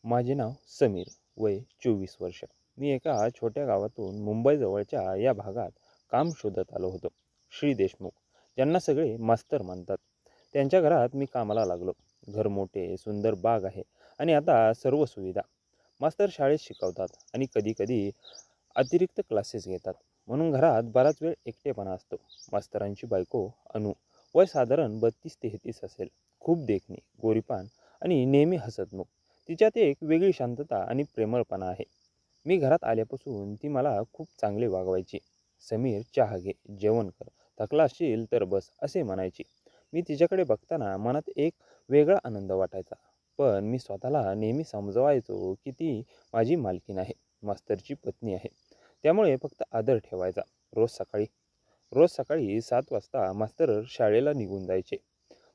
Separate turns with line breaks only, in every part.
माझे नाव समीर, वय 24 वर्ष. मी एका छोट्या गावातून मुंबईजवळच्या या भागात काम शोधत आलो होतो. श्री देशमुख, ज्यांना सगळे मास्तर म्हणतात, त्यांच्या घरात मी कामाला लागलो. घर मोठे, सुंदर बाग आहे आणि आता सर्व सुविधा. मास्तर शाळेत शिकवतात आणि कधीकधी अतिरिक्त क्लासेस घेतात. म्हणून घरात बराच वेळ एकटेपणा असतो. मास्तरांची बायको अनु, वय साधारण 32-33 असेल. खूप देखणी, गोरीपान आणि नेहमी हसतमुख. तिच्यात एक वेगळी शांतता आणि प्रेमळपणा आहे. मी घरात आल्यापासून ती मला खूप चांगले वागवायची. समीर, चहा घे, जेवण कर, थकला असशील तर बस, असे म्हणायची. मी तिच्याकडे बघताना मनात एक वेगळा आनंद वाटायचा. पण मी स्वतःला नेहमी समजवायचो की ती माझी मालकीण आहे, मास्तरची पत्नी आहे. त्यामुळे फक्त आदर ठेवायचा. रोज सकाळी रोज सकाळी 7 वाजता मास्तर शाळेला निघून जायचे.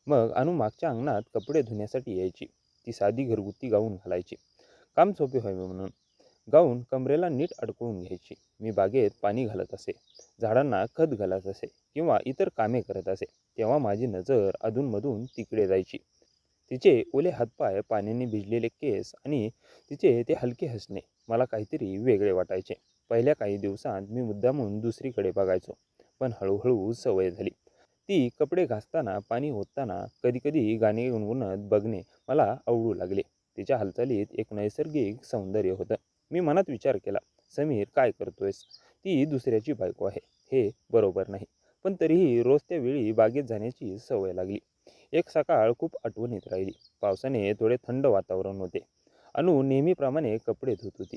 मग अनु मागच्या अंगणात कपडे धुण्यासाठी यायची. ती साधी घरगुती गाऊन घालायची, काम सोपे व्हावे म्हणून. गाऊन कमरेला नीट अडकवून घ्यायची. मी बागेत पाणी घालत असे, झाडांना खत घालत असे किंवा इतर कामे करत असे, तेव्हा माझी नजर अधूनमधून तिकडे जायची. तिचे ओले हातपाय, पाण्याने भिजलेले केस आणि तिचे ते हलके हसणे मला काहीतरी वेगळे वाटायचे. पहिल्या काही दिवसांत मी मुद्दामून दुसरीकडे बघायचो, पण हळूहळू सवय झाली. ती कपडे घासताना, पाणी ओतताना, कधीकधी गाणे गुणगुणत बघणे मला आवडू लागले. तिच्या हालचालीत एक नैसर्गिक सौंदर्य होतं. मी मनात विचार केला, समीर, काय करतोयस? ती दुसऱ्याची बायको आहे, हे बरोबर नाही. पण तरीही रोज त्या वेळी बागेत जाण्याची सवय लागली. एक सकाळ खूप आठवणीत राहिली. पावसाने थोडे थंड वातावरण होते. अनु नेहमीप्रमाणे कपडे धुत होती.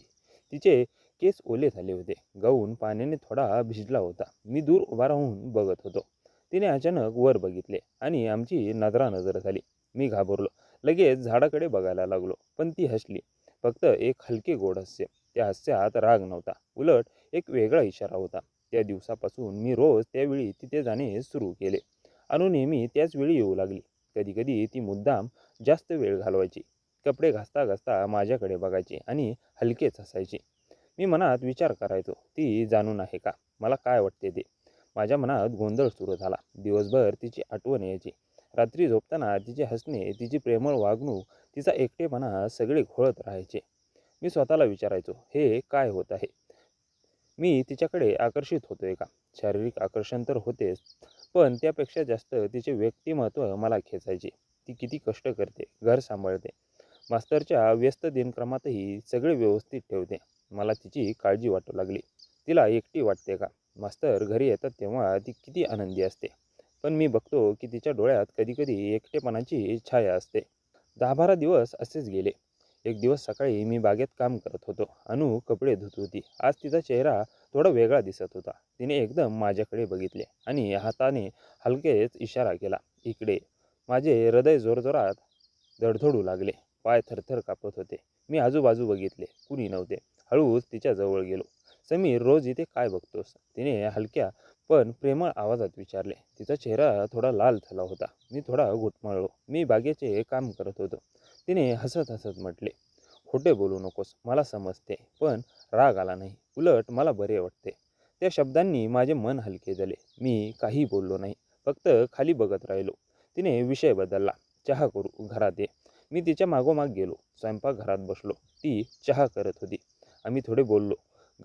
तिचे केस ओले झाले होते. गाऊन पाण्याने थोडा भिजला होता. मी दूर उभा राहून बघत होतो. तिने अचानक वर बघितले आणि आमची नजरानजर झाली. मी घाबरलो. लगेच झाडाकडे बघायला लागलो, पण ती हसली. फक्त एक हलके गोड हास्य. त्या हास्यात राग नव्हता, उलट एक वेगळा इशारा होता. त्या दिवसापासून मी रोज त्यावेळी तिथे जाणे सुरू केले. अनु नेहमी त्याच वेळी येऊ लागली. कधीकधी ती मुद्दाम जास्त वेळ घालवायची. कपडे घासता घासता माझ्याकडे बघायची आणि हलकेच हसायची. मी मनात विचार करायचो, ती जाणून आहे का मला काय वाटते ते? माझ्या मनात गोंधळ सुरू झाला. दिवसभर तिची आठवण यायची. रात्री झोपताना तिचे हसणे, तिची प्रेमळ वागणूक, तिचा एकटेपणा सगळे घोळत राहायचे. मी स्वतःला विचारायचो, हे काय होत आहे? मी तिच्याकडे आकर्षित होतोय का? शारीरिक आकर्षण तर होतेच, पण त्यापेक्षा जास्त तिचे व्यक्तिमत्व मला खेचायचे. ती किती कष्ट करते, घर सांभाळते, मास्तरच्या व्यस्त दिनक्रमातही सगळे व्यवस्थित ठेवते. मला तिची काळजी वाटू लागली. तिला एकटी वाटते का? मास्तर घरी येतात तेव्हा ती किती आनंदी असते, पण मी बघतो की तिच्या डोळ्यात कधीकधी एकटेपणाची छाया असते. 10-12 दिवस असेच गेले. एक दिवस सकाळी मी बागेत काम करत होतो. अनु कपडे धुत होती. आज तिचा चेहरा थोडा वेगळा दिसत होता. तिने एकदम माझ्याकडे बघितले आणि हाताने हलकेच इशारा केला, इकडे. माझे हृदय जोरजोरात धडधडू लागले. पाय थरथर कापत होते. मी आजूबाजू बघितले, कुणी नव्हते. हळूच तिच्या जवळ गेलो. समीर, रोज इथे काय बघतोस? तिने हलक्या पण प्रेमळ आवाजात विचारले. तिचा चेहरा थोडा लाल झाला होता. मी थोडा घुटमळलो. मी बागेचे काम करत होतो. तिने हसत हसत म्हटले, खोटे बोलू नकोस, मला समजते. पण राग आला नाही, उलट मला बरे वाटते. त्या शब्दांनी माझे मन हलके झाले. मी काही बोललो नाही, फक्त खाली बघत राहिलो. तिने विषय बदलला, चहा करू, घरात ये. मी तिच्या मागोमाग गेलो. स्वयंपाकघरात बसलो. ती चहा करत होती. आम्ही थोडे बोललो,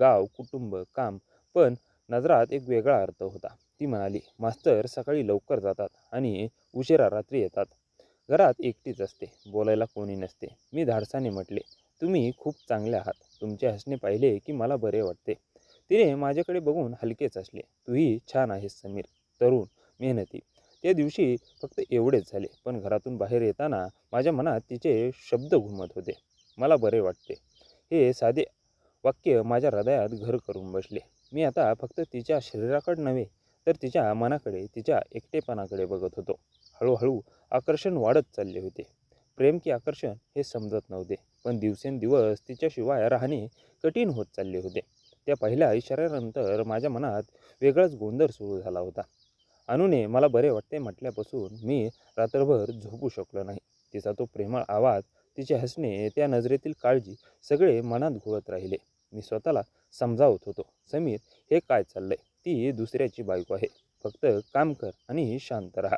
गाव, कुटुंब, काम. पण नजरात एक वेगळा अर्थ होता. ती म्हणाली, मास्तर सकाळी लवकर जातात आणि उशिरा रात्री येतात. घरात एकटीच असते, बोलायला कोणी नसते. मी धाडसाने म्हटले, तुम्ही खूप चांगले आहात. तुमचे हसणे पाहिले की मला बरे वाटते. तिने माझ्याकडे बघून हलकेच हसले. तूही छान आहेस समीर, तरुण, मेहनती. त्या दिवशी फक्त एवढेच झाले, पण घरातून बाहेर येताना माझ्या मनात तिचे शब्द घुमत होते. मला बरे वाटते, हे साधे वाक्य माझ्या हृदयात घर करून बसले. मी आता फक्त तिच्या शरीराकडे नव्हे, तर तिच्या मनाकडे, तिच्या एकटेपणाकडे बघत होतो. हळूहळू आकर्षण वाढत चालले होते. प्रेम की आकर्षण हे समजत नव्हते, पण दिवसेंदिवस तिच्याशिवाय राहणे कठीण होत चालले होते. त्या पहिल्या इशाऱ्यानंतर माझ्या मनात वेगळाच गोंधळ सुरू झाला होता. अनुने मला बरे वाटते म्हटल्यापासून मी रात्रभर झोपू शकलो नाही. तिचा तो प्रेमळ आवाज, तिचे हसणे, त्या नजरेतील काळजी, सगळे मनात घोळत राहिले. मी स्वतःला समजावत होतो, समीर, हे काय चाललंय? ती दुसऱ्याची बायको आहे. फक्त काम कर आणि शांत राहा.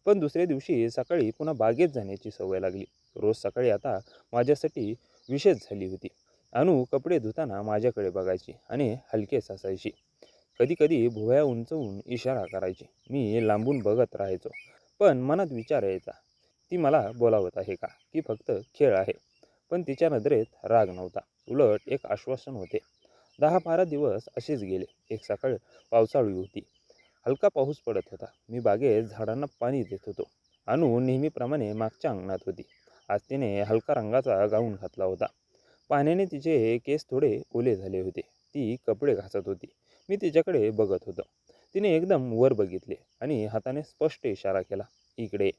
पण दुसऱ्या दिवशी सकाळी पुन्हा बागेत जाण्याची सवय लागली. रोज सकाळी आता माझ्यासाठी विशेष झाली होती. अनु कपडे धुताना माझ्याकडे बघायची आणि हलकेच हसायची. कधी कधी भुवया उंचवून इशारा करायची. मी लांबून बघत राहायचो, पण मनात विचार यायचा, ती मला बोलावत आहे का, की फक्त खेळ आहे? पण तिच्या नजरेत राग नव्हता, उलट एक आश्वासन होते. 10-12 दिवस असेच गेले. एक सकाळ पावसाळी होती. हलका पाऊस पडत होता. मी बागेत झाडांना पाणी देत होतो. अनु नेहमीप्रमाणे मागच्या अंगणात होती. आज तिने हलका रंगाचा गाऊन घातला होता. पाण्याने तिचे केस थोडे ओले झाले होते. ती कपडे घासत होती. मी तिच्याकडे बघत होतो. तिने एकदम वर बघितले आणि हाताने स्पष्ट इशारा केला, इकडे ये.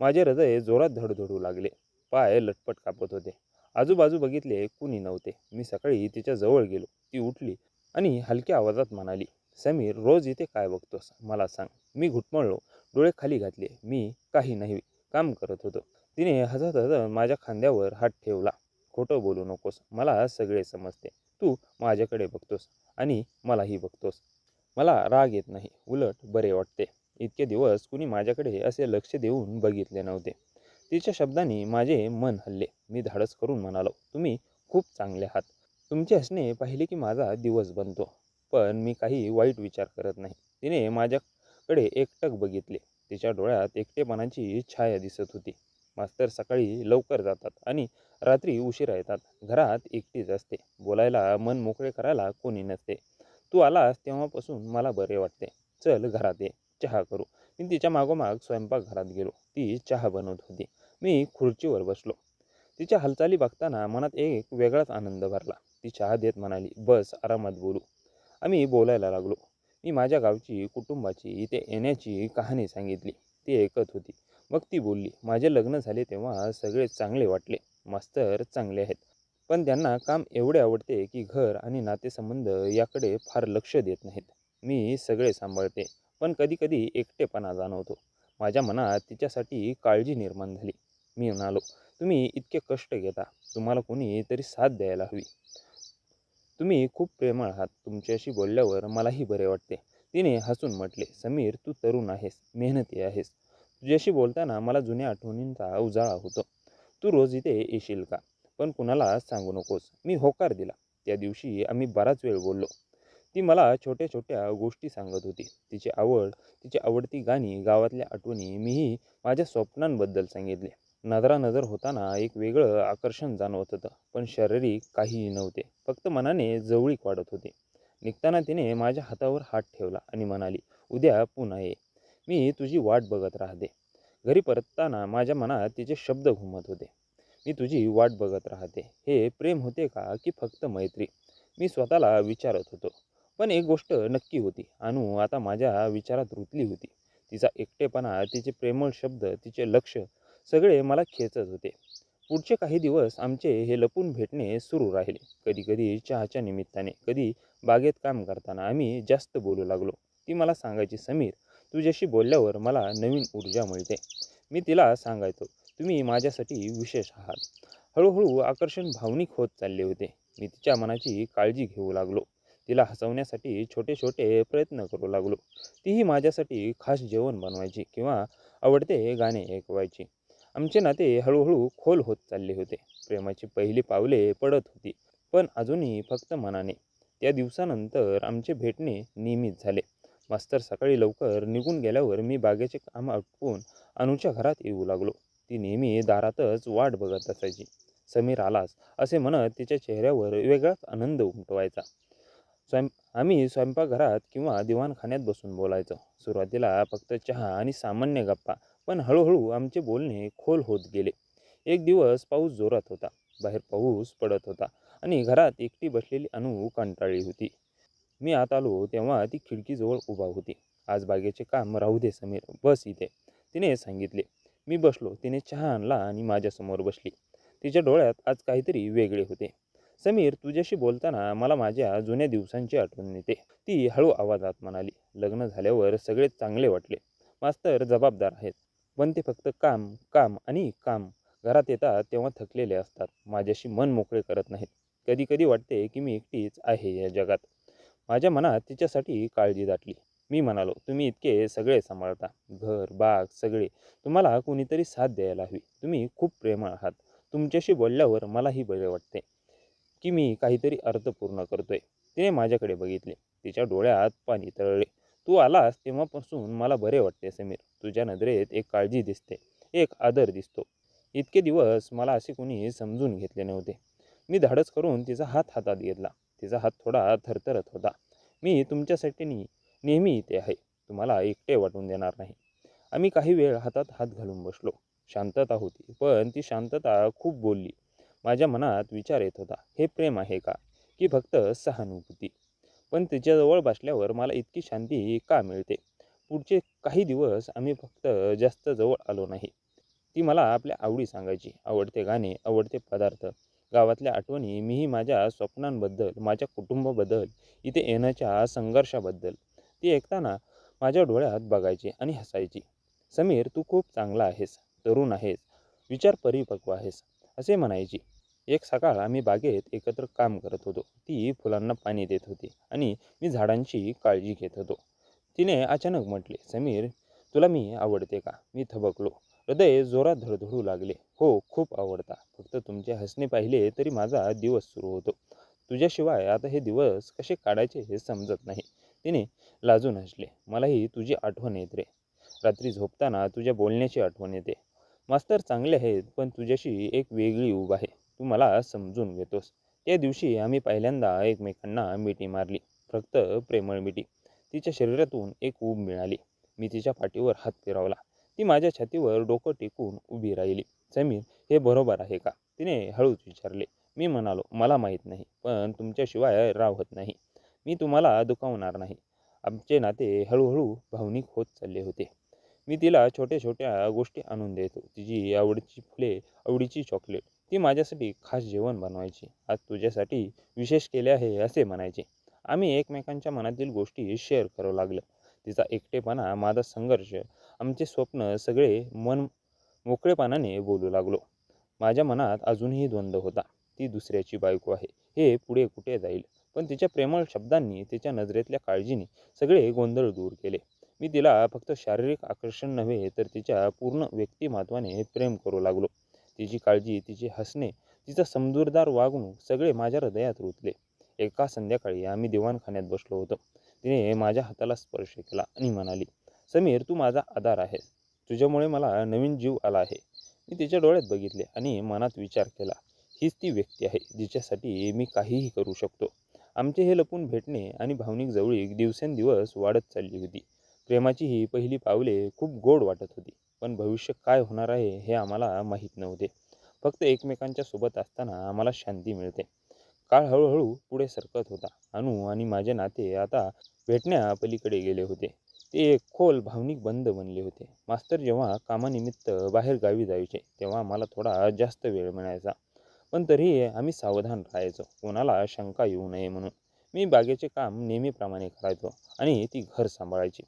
माझे हृदय जोरात धडधडू लागले. पाय लटपट कापत होते. आजूबाजू बघितले, कुणी नव्हते. मी सकाळी तिच्या जवळ गेलो. ती उठली आणि हलक्या आवाजात म्हणाली, समीर, रोज इथे काय बघतोस, मला सांग. मी घुटमळलो. डोळे खाली घातले. मी काही नाही, काम करत होतो. तिने हसत हसत माझ्या खांद्यावर हात ठेवला. खोटं बोलू नकोस, मला सगळे समजते. तू माझ्याकडे बघतोस आणि मलाही बघतोस. मला राग येत नाही, उलट बरे वाटते. इतके दिवस कुणी माझ्याकडे असे लक्ष देऊन बघितले नव्हते. तिच्या शब्दांनी माझे मन हल्ले. मी धाडस करून म्हणालो, तुम्ही खूप चांगले आहात. तुमचे हसणे पाहिले की माझा दिवस बनतो. पण मी काही वाईट विचार करत नाही. तिने माझ्याकडे एकटक बघितले. तिच्या डोळ्यात एकटेपणाची छाया दिसत होती. मास्तर सकाळी लवकर जातात आणि रात्री उशिरा येतात. घरात एकटीच असते. बोलायला, मन मोकळे करायला कोणी नसते. तू आलास तेव्हापासून मला बरे वाटते. चल घरात ये, चहा करू. मी तिच्या मागोमाग स्वयंपाकघरात गेलो. ती चहा बनवत होती. मी खुर्चीवर बसलो. तिच्या हालचाली बघताना मनात एक वेगळाच आनंद भरला. ती चहा देत म्हणाली, बस, आरामात बोलू. आम्ही बोलायला लागलो. मी माझ्या गावची, कुटुंबाची, इथे येण्याची कहाणी सांगितली. ती ऐकत होती. मग ती बोलली, माझे लग्न झाले तेव्हा सगळे चांगले वाटले. मास्तर चांगले आहेत, पण त्यांना काम एवढे आवडते की घर आणि नातेसंबंध याकडे फार लक्ष देत नाहीत. मी सगळे सांभाळते, पण कधी कधी एकटेपणा जाणवतो. माझ्या मनात तिच्यासाठी काळजी निर्माण झाली. मी म्हणालो, तुम्ही इतके कष्ट घेता, तुम्हाला कोणी तरी साथ द्यायला हवी. तुम्ही खूप प्रेमळ आहात. तुमच्याशी बोलल्यावर मलाही बरे वाटते. तिने हसून म्हटले, समीर, तू तरुण आहेस, मेहनती आहेस. तुझ्याशी बोलताना मला जुन्या आठवणींचा उजाळा होतो. तू रोज इथे येशील का? पण कुणाला सांगू नकोस. मी होकार दिला. त्या दिवशी आम्ही बराच वेळ बोललो. ती मला छोट्या छोट्या गोष्टी सांगत होती. तिची आवड, तिची आवडती गाणी, गावातल्या आठवणी. मीही माझ्या स्वप्नांबद्दल सांगितले. नजरानजर होताना एक वेगळं आकर्षण जाणवत होतं, पण शारीरिक काहीही नव्हते. फक्त मनाने जवळीक वाढत होती. निघताना तिने माझ्या हातावर हात ठेवला आणि म्हणाली, उद्या पुन्हा ये, मी तुझी वाट बघत राहते. घरी परतताना माझ्या मनात तिचे शब्द घुमत होते. मी तुझी वाट बघत राहते. हे प्रेम होते का, की फक्त मैत्री? मी स्वतःला विचारत होतो. पण एक गोष्ट नक्की होती, अनु आता माझ्या विचारात रुतली होती. तिचा एकटेपणा, तिचे प्रेमळ शब्द, तिचे लक्ष, सगळे मला खेचत होते. पुढचे काही दिवस आमचे हे लपून भेटणे सुरू राहिले. कधी कधी चहाच्या निमित्ताने, कधी बागेत काम करताना आम्ही जास्त बोलू लागलो. ती मला सांगायची, समीर, तुझ्याशी बोलल्यावर मला नवीन ऊर्जा मिळते. मी तिला सांगायचो, तुम्ही माझ्यासाठी विशेष आहात. हळूहळू आकर्षण भावनिक होत चालले होते. मी तिच्या मनाची काळजी घेऊ लागलो. तिला हसवण्यासाठी छोटे छोटे प्रयत्न करू लागलो. तीही माझ्यासाठी खास जेवण बनवायची किंवा आवडते गाणे ऐकवायची. आमचे नाते हळूहळू खोल होत चालले होते. प्रेमाची पहिली पावले पडत होती, पण अजूनही फक्त मनाने. त्या दिवसानंतर आमचे भेटणे नियमित झाले. मास्तर सकाळी लवकर निघून गेल्यावर मी बागेचे काम आटपून अनुच्या घरात येऊ लागलो. ती नेहमी दारातच वाट बघत असायची. समीर आलास असे म्हणत तिच्या चेहऱ्यावर वेगळाच आनंद उमटवायचा. आम्ही स्वयंपाकघरात किंवा दिवाणखान्यात बसून बोलायचो. सुरुवातीला फक्त चहा आणि सामान्य गप्पा, पण हळूहळू आमचे बोलणे खोल होत गेले. एक दिवस पाऊस जोरात होता. बाहेर पाऊस पडत होता आणि घरात एकटी बसलेली अनु कंटाळली होती. मी आत आलो तेव्हा ती खिडकीजवळ उभा होती. आज बागेचे काम राहू दे समीर, बस इथे, तिने सांगितले. मी बसलो. तिने चहा आणला आणि माझ्यासमोर बसली. तिच्या डोळ्यात आज काहीतरी वेगळे होते. समीर, तुझ्याशी बोलताना मला माझ्या जुन्या दिवसांची आठवण येते, ती हळू आवाजात म्हणाली. लग्न झाल्यावर सगळे चांगले वाटले. मास्तर जबाबदार आहेत, पण ते फक्त काम, काम आणि काम. घरात येतात तेव्हा थकलेले असतात. माझ्याशी मन मोकळे करत नाहीत. कधी कधी वाटते की मी एकटीच आहे या जगात. माझ्या मनात तिच्यासाठी काळजी दाटली. मी म्हणालो, तुम्ही इतके सगळे सांभाळता, घर, बाग, सगळे. तुम्हाला कोणीतरी साथ द्यायला हवी. तुम्ही खूप प्रेमळ आहात. तुमच्याशी बोलल्यावर मलाही बरे वाटते की मी काहीतरी अर्थपूर्ण करतोय. तिने माझ्याकडे बघितले. तिच्या डोळ्यात पाणी तरळले. तू आलास तेव्हापासून मला बरे वाटते समीर. तुझ्या नजरेत एक काळजी दिसते, एक आदर दिसतो. इतके दिवस मला असे कोणी समजून घेतले नव्हते. मी धाडस करून तिचा हात हातात घेतला. तिचा हात थोडा थरथरत होता. मी तुमच्यासाठी नेहमी इथे आहे. तुम्हाला एकटे वाटून देणार नाही. आम्ही काही वेळ हातात हात घालून बसलो. शांतता होती, पण ती शांतता खूप बोलली. माझ्या मनात विचार येत होता, हे प्रेम आहे का, की फक्त सहानुभूती? पण तिच्याजवळ बसल्यावर मला इतकी शांती का मिळते? पुढचे काही दिवस आम्ही फक्त जास्त जवळ आलो नाही. ती मला आपल्या आवडी सांगायची, आवडते गाणे, आवडते पदार्थ, गावातल्या आठवणी, मीही माझ्या स्वप्नांबद्दल, माझ्या कुटुंबाबद्दल, इथे येण्याच्या संघर्षाबद्दल. ती ऐकताना माझ्या डोळ्यात बघायची आणि हसायची. समीर, तू खूप चांगला आहेस, तरुण आहेस, विचार परिपक्व आहेस, असे म्हणायची. एक सकाळ आम्ही बागेत एकत्र काम करत होतो. ती फुलांना पाणी देत होती आणि मी झाडांची काळजी घेत होतो. तिने अचानक म्हटले, समीर, तुला मी आवडते का? मी थबकलो. हृदय जोरात धडधडू लागले. हो, खूप आवडता. फक्त तुमचे हसणे पाहिले तरी माझा दिवस सुरू होतो. तुझ्याशिवाय आता हे दिवस कसे काढायचे हे समजत नाही. तिने लाजून हसले. मलाही तुझी आठवण येत रे. रात्री झोपताना तुझ्या बोलण्याची आठवण येते. मास्तर चांगले आहेत, पण तुझ्याशी एक वेगळी ऊब आहे. तू मला समजून घेतोस. त्या दिवशी आम्ही पहिल्यांदा एकमेकांना मिठी मारली. फक्त प्रेमळ मिठी. तिच्या शरीरातून एक ऊब मिळाली. मी तिच्या पाठीवर हात फिरवला. ती माझ्या छातीवर डोकं टेकून उभी राहिली. समीर, हे बरोबर आहे का? तिने हळूच विचारले. मी म्हणालो, मला माहीत नाही, पण तुमच्याशिवाय राहत नाही. मी तुम्हाला दुखावणार नाही. आमचे नाते हळूहळू भावनिक होत चालले होते. मी तिला छोट्या छोट्या गोष्टी आणून द्यायचो. तिची आवडीची फुले, आवडीची चॉकलेट. ती माझ्यासाठी खास जेवण बनवायची. आज तुझ्यासाठी विशेष केले आहे असे म्हणायचे. आम्ही एकमेकांच्या मनातील गोष्टी शेअर करू लागलो. तिचा एकटेपणा, माझा संघर्ष, आमचे स्वप्न, सगळे मन मोकळेपणाने बोलू लागलो. माझ्या मनात अजूनही द्वंद्व होता. ती दुसऱ्याची बायको आहे, हे पुढे कुठे जाईल? पण तिच्या प्रेमळ शब्दांनी, तिच्या नजरेतल्या काळजीने सगळे गोंधळ दूर केले. मी तिला फक्त शारीरिक आकर्षण नव्हे, तर तिच्या पूर्ण व्यक्तिमत्वाने प्रेम करू लागलो. तिची काळजी, तिचे हसणे, तिचं समजूतदार वागणूक सगळे माझ्या हृदयात रुतले. एका संध्याकाळी आम्ही दिवाणखान्यात बसलो होतो. तिने माझ्या हाताला स्पर्श केला आणि म्हणाली, समीर, तू माझा आधार आहेस. तुझ्यामुळे मला नवीन जीव आला आहे. मी तिच्या डोळ्यात बघितले आणि मनात विचार केला, हीच ती व्यक्ती आहे जिच्यासाठी मी काहीही करू शकतो. आमचे हे लपून भेटणे आणि भावनिक जवळीक दिवसेंदिवस वाढत चालली होती. प्रेमाची ही पहिली पावले खूप गोड वाटत होती. पण भविष्य काय होणार आहे हे आम्हाला माहीत नव्हते. फक्त एकमेकांच्या सोबत असताना आम्हाला शांती मिळते. काळ हळूहळू पुढे सरकत होता. अनु आणि माझे नाते आता भेटण्यापलीकडे गेले होते. ते एक खोल भावनिक बंध बनले होते. मास्तर जेव्हा कामानिमित्त बाहेर गावी जायचे, तेव्हा मला थोडा जास्त वेळ मिळायचा. पण तरीही आम्ही सावधान राहायचो, कोणाला शंका येऊ नये म्हणून. मी बागेचे काम नेहमीप्रमाणे करायचो आणि ती घर सांभाळायची.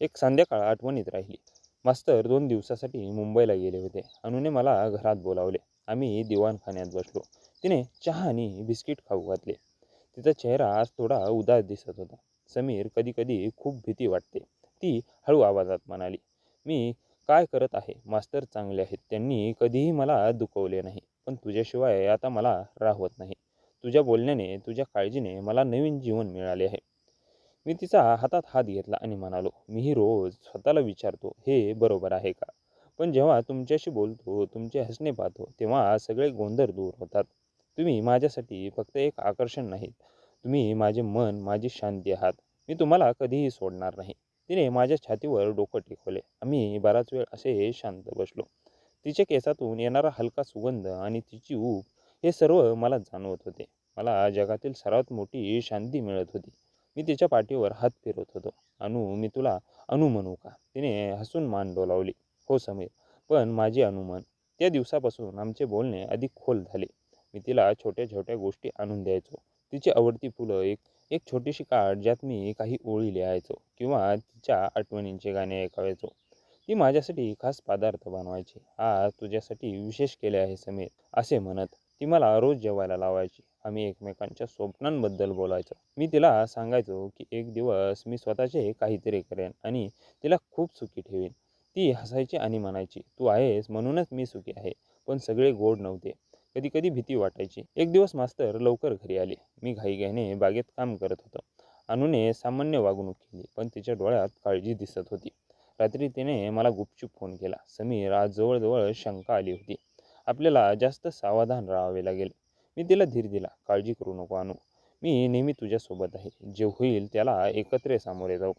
एक संध्याकाळ आठवणीत राहिली. मास्तर 2 दिवसासाठी मुंबईला गेले होते. अनुने मला घरात बोलावले. आम्ही दिवाणखान्यात बसलो. तिने चहा आणि बिस्किट खाऊ घातले. तिचा चेहरा आज थोडा उदास दिसत होता. समीर, कधी कधी खूप भीती वाटते, ती हळू आवाजात म्हणाली. मी काय करत आहे? मास्तर चांगले आहेत, त्यांनी कधीही मला दुखवले नाही. पण तुझ्याशिवाय आता मला राहवत नाही. तुझ्या बोलण्याने, तुझ्या काळजीने मला नवीन जीवन मिळाले आहे. मी तिचा हातात हात घेतला आणि म्हणालो, मीही रोज स्वतःला विचारतो, हे बरोबर आहे का? पण जेव्हा तुमच्याशी बोलतो, तुमचे हसणे पाहतो, तेव्हा सगळे गोंधळ दूर होतात. तुम्ही माझ्यासाठी फक्त एक आकर्षण नाहीत, तुम्ही माझे मन, माझी शांती आहात. मी तुम्हाला कधीही सोडणार नाही. तिने माझ्या छातीवर डोकं टेकवले. आम्ही बराच वेळ असे शांत बसलो. तिच्या केसातून येणारा हलका सुगंध आणि तिची ऊब, हे सर्व मला जाणवत होते. मला जगातील सर्वात मोठी शांती मिळत होती. मी तिच्या पाठीवर हात फिरवत होतो. अनु, मी तुला अनु म्हणू का? तिने हसून मान डोलावली. हो समीर, पण माझी अनु म्हण. त्या दिवसापासून आमचे बोलणे अधिक खोल झाले. मी तिला छोट्या छोट्या गोष्टी आणून द्यायचो. तिची आवडती फुलं, एक एक छोटीशी कार्ड ज्यात मी काही ओळी लिहायचो किंवा तिच्या आठवणींचे गाणे ऐकायचो. ती माझ्यासाठी खास पदार्थ बनवायची. आज तुझ्यासाठी विशेष केले आहे समीर, असे म्हणत ती मला रोज जेवायला लावायची. आम्ही एकमेकांच्या स्वप्नांबद्दल बोलायचो. मी तिला सांगायचो की एक दिवस मी स्वतःचे काहीतरी करेन आणि तिला खूप सुखी ठेवीन. ती हसायची आणि म्हणायची, तू आहेस म्हणूनच मी सुखी आहे. पण सगळे गोड नव्हते. कधी कधी भीती वाटायची. एक दिवस मास्तर लवकर घरी आले. मी घाईघाईने बागेत काम करत होतो. अनुने सामान्य वागणूक केली, पण तिच्या डोळ्यात काळजी दिसत होती. रात्री तिने मला गुपचूप फोन केला. समीर, आज जवळजवळ शंका आली होती. आपल्याला जास्त सावधान राहावे लागेल. मी तिला धीर दिला. काळजी करू नको अनु, मी नेहमी तुझ्यासोबत आहे. जे होईल त्याला एकत्र सामोरे जाऊ.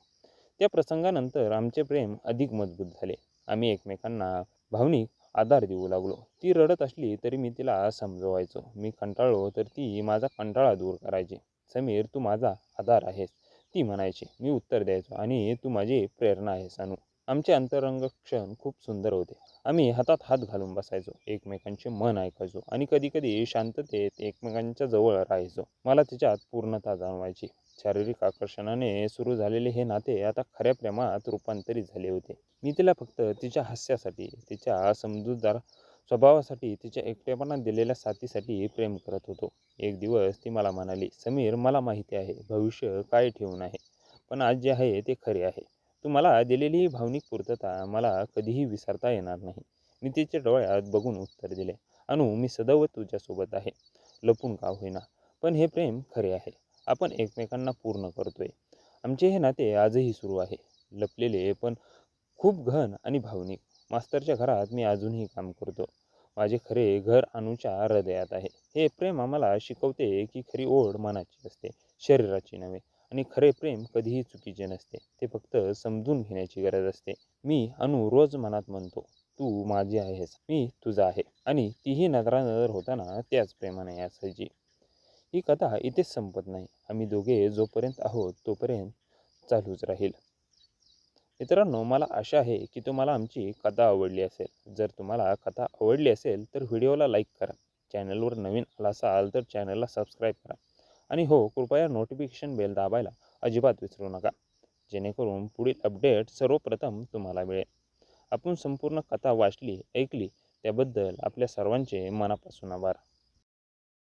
त्या प्रसंगानंतर आमचे प्रेम अधिक मजबूत झाले. आम्ही एकमेकांना भावनिक आधार देऊ लागलो. ती रडत असली तरी मी तिला समजवायचो. मी कंटाळलो तर ती माझा कंटाळा दूर करायची. समीर, तू माझा आधार आहेस, ती म्हणायची. मी उत्तर द्यायचो, आणि तू माझी प्रेरणा आहेस अनु. आमचे अंतरंग क्षण खूप सुंदर होते. आम्ही हातात हात घालून बसायचो, एकमेकांचे मन ऐकायचो, आणि कधी कधी शांततेत एकमेकांच्या जवळ राहायचो. मला तिच्यात पूर्णता जाणवायची. शारीरिक आकर्षणाने सुरू झालेले हे नाते आता खऱ्या प्रेमात रूपांतरित झाले होते. मी तिला फक्त तिच्या हास्यासाठी, तिच्या समजूतदार स्वभावासाठी, तिच्या एकटेपणा दिलेल्या साथीसाठी प्रेम करत होतो. एक दिवस ती मला म्हणाली, समीर, मला माहिती आहे भविष्य काय ठेवून आहे, पण आज जे आहे ते खरे आहे. तू मला दिलेली ही भावनिक पूर्तता मला कधीही विसरता येणार नाही. मी तिच्या डोळ्यात बघून उत्तर दिले, अनु, मी सदैव तुझ्यासोबत आहे, लपून का होईना, पण हे प्रेम खरे आहे. आपण एकमेकांना पूर्ण करतोय. आमचे हे नाते आजही सुरू आहे, लपलेले पण खूप घन आणि भावनिक. मास्तरच्या घरात मी अजूनही काम करतो. माझे खरे घर अनुच्या हृदयात आहे. हे प्रेम आम्हाला शिकवते की खरी ओढ मनाची असते, शरीराची नव्हे. आणि खरे प्रेम कधीही चुकीचे नसते, ते फक्त समजून घेण्याची गरज असते. मी अनु रोज मनात म्हणतो, तू माझी आहेस, मी तुझा आहे, आणि तीही नजरानजर होताना त्याच प्रेमाने असायची. ही कथा इथेच संपत नाही. आम्ही दोघे जोपर्यंत आहोत तोपर्यंत चालूच राहील. मित्रांनो, मला आशा आहे की तुम्हाला आमची कथा आवडली असेल. जर तुम्हाला कथा आवडली असेल तर व्हिडिओला लाईक करा. चॅनलवर नवीन आला असाल तर चॅनलला सबस्क्राईब करा. आणि हो, कृपया नोटिफिकेशन बेल दाबायला अजिबात विसरू नका, जेणेकरून पुढील अपडेट सर्वप्रथम तुम्हाला मिळेल. आपण संपूर्ण कथा वाचली, ऐकली त्याबद्दल आपल्या सर्वांचे मनापासून आभार.